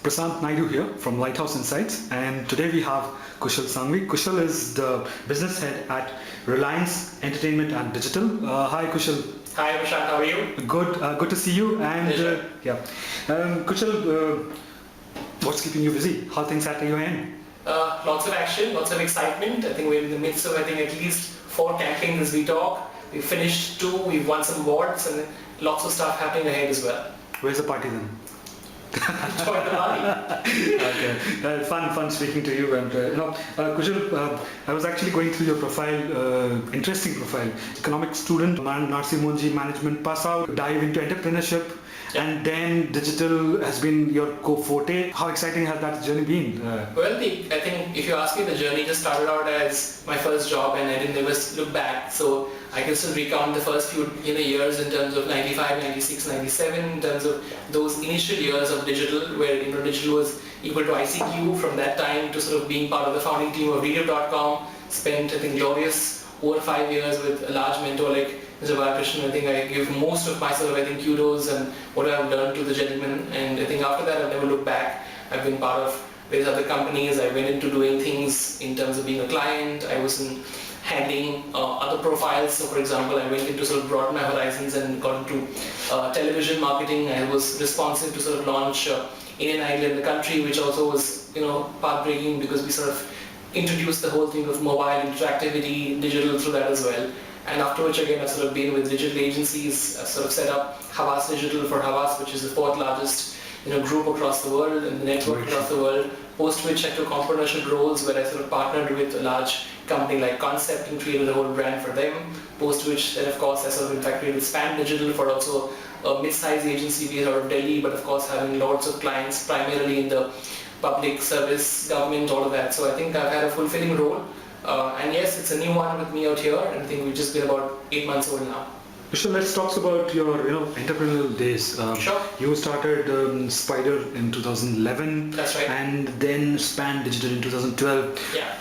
Prasant Naidu here from Lighthouse Insights, and today we have Kushal Sanghvi. Kushal is the business head at Reliance Entertainment and Digital. Hi Kushal. Hi Prashant, how are you? Good to see you. And Kushal, what's keeping you busy? How things at your end? Lots of action, lots of excitement. I think we're in the midst of at least 4 campaigns as we talk. We've finished 2, we've won some awards, and lots of stuff happening ahead as well. Where's the party then? Join the party. Okay, fun speaking to you. And Kushal, I was actually going through your profile, interesting profile. Economics student, Narsi Munji management pass out, dive into entrepreneurship, and then digital has been your forte. How exciting has that journey been? Well, I think if you ask me, the journey just started out as my first job, and I didn't ever look back. So I can still recount the first few years in terms of 95, 96, 97, in terms of those initial years of digital, where digital was equal to ICQ. From that time to sort of being part of the founding team of Retail.com, spent I think glorious over 5 years with a large mentor like Mr. Balakrishnan. I think I give most of my kudos and what I've learned to the gentleman, and I think after that I've never looked back. I've been part of various other companies. I went into doing things in terms of being a client. I was handling other profiles. So for example, I went into sort of broaden my horizons and got into television marketing. I was responsible to sort of launch Indian Idol in the country, which also was path-breaking because we sort of introduced the whole thing of mobile interactivity, digital through that as well. And after which again I've sort of been with digital agencies. I've sort of set up Havas Digital for Havas, which is the 4th largest group across the world and the network across the world. Post which I took entrepreneurship roles where I sort of partnered with a large company like Concept and created a whole brand for them. Post which then of course I sort of in fact created Span Digital for also a mid-sized agency based out of Delhi, but of course having lots of clients primarily in the public service, government, all of that. So I think I've had a fulfilling role. And yes, it's a new one with me out here, and I think we've just been about 8 months old now. Kushal, let's talk about your entrepreneurial days. Sure. You started Spider in 2011. That's right. And then Span Digital in 2012. Yeah.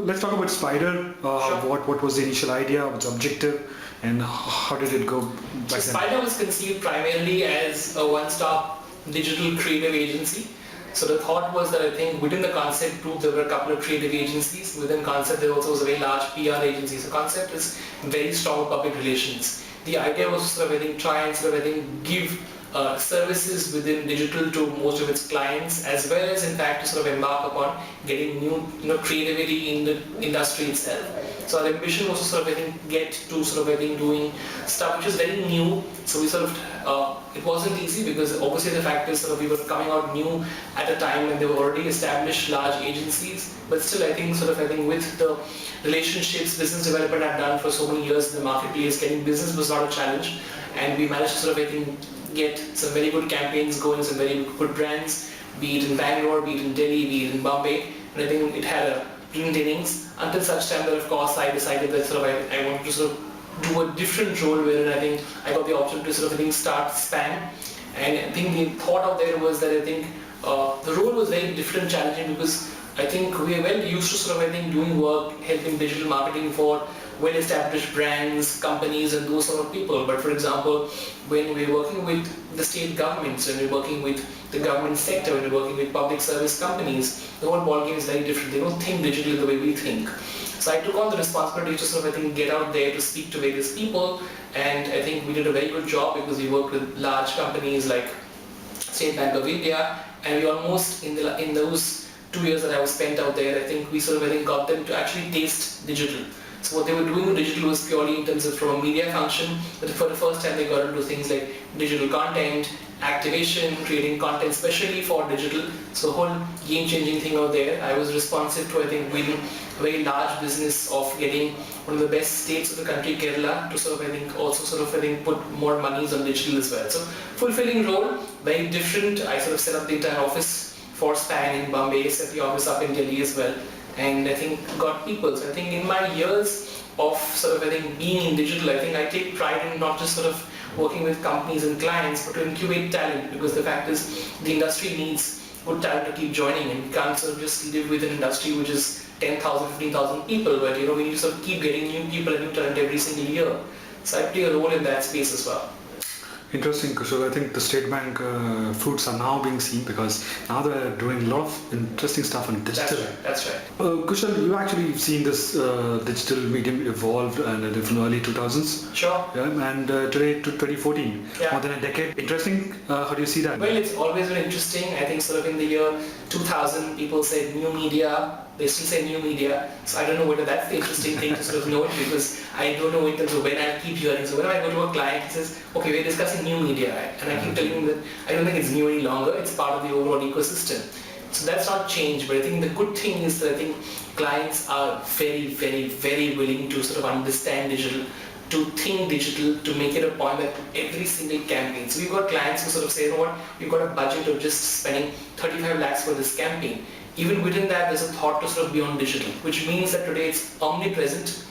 Let's talk about Spider. Sure. What was the initial idea? What's the objective? And how did it go back then? Spider was conceived primarily as a one-stop digital creative agency. So the thought was that I think within the Concept group there were a couple of creative agencies. Within Concept there also was a very large PR agency. So Concept is very strong public relations. The idea was to try and give services within digital to most of its clients, as well as in fact to embark upon getting new creativity in the industry itself. So our ambition was to get to doing stuff which is very new. So we it wasn't easy because obviously the fact is we were coming out new at a time when there were already established large agencies. But still I think with the relationships business development I've done for so many years in the marketplace, getting business was not a challenge, and we managed to get some very good campaigns going, some very good brands, be it in Bangalore, be it in Delhi, be it in Bombay, and I think it had a brilliant innings until such time that of course I decided that I wanted to do a different role, wherein I think I got the opportunity to start Span, and I think the thought out there was that I think the role was very different, challenging, because I think we are well used to doing work, helping digital marketing for well-established brands, companies, and those sort of people. But for example, when we're working with the state governments, when we're working with the government sector, when we're working with public service companies, the whole ballgame is very different. They don't think digitally the way we think. So I took on the responsibility to get out there to speak to various people, and I think we did a very good job because we worked with large companies like State Bank of India, and we almost in those 2 years that I was spent out there, I think we got them to actually taste digital. So what they were doing with digital was purely in terms of from a media function, but for the first time they got into things like digital content, activation, creating content especially for digital. So whole game-changing thing out there. I was responsive to winning a very large business of getting one of the best states of the country, Kerala, to put more monies on digital as well. So fulfilling role, very different. I set up the entire office for Span in Bombay, set the office up in Delhi as well, and I think got people. So I think in my years of being in digital, I think I take pride in not just working with companies and clients, but to incubate talent, because the fact is the industry needs good talent to keep joining, and we can't just live with an industry which is 10,000, 15,000 people, but we need to keep getting new people and new talent every single year. So I play a role in that space as well. Interesting, Kushal. I think the State Bank fruits are now being seen because now they're doing a lot of interesting stuff on digital. That's right. Kushal, you've actually seen this digital medium evolve and from the early 2000s. Sure. Yeah, and today to 2014, Yeah. more than a decade. Interesting. How do you see that? Well, it's always been interesting. I think sort of in the year 2000, people said new media. They still say new media. So I don't know whether that's the interesting thing to sort of note because I don't know in terms of when I keep hearing. So whenever I go to a client, he says, okay, we're discussing new media, right? And I keep telling him that I don't think it's new any longer. It's part of the overall ecosystem. So that's not changed. But I think the good thing is that I think clients are very, very, very willing to sort of understand digital, to think digital, to make it a point that every single campaign. So we've got clients who sort of say, you know what, we've got a budget of just spending 35 lakhs for this campaign. Even within that, there's a thought to sort of be on digital, which means that today it's omnipresent.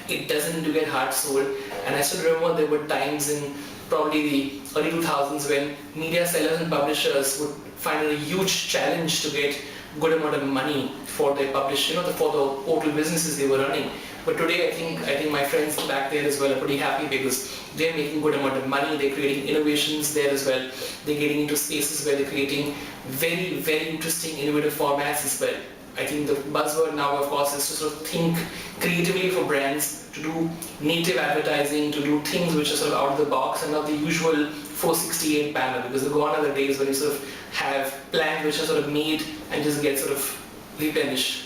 It doesn't get hard sold. And I still remember there were times in probably the early 2000s when media sellers and publishers would find it a huge challenge to get good amount of money for their for the portal businesses they were running. But today I think my friends back there as well are pretty happy because they're making good amount of money, they're creating innovations there as well, they're getting into spaces where they're creating very, very interesting innovative formats as well. I think the buzzword now of course is to sort of think creatively for brands, to do native advertising, to do things which are sort of out of the box and not the usual 468 banner, because gone are the days when you sort of have plans which are sort of made and just get sort of replenished.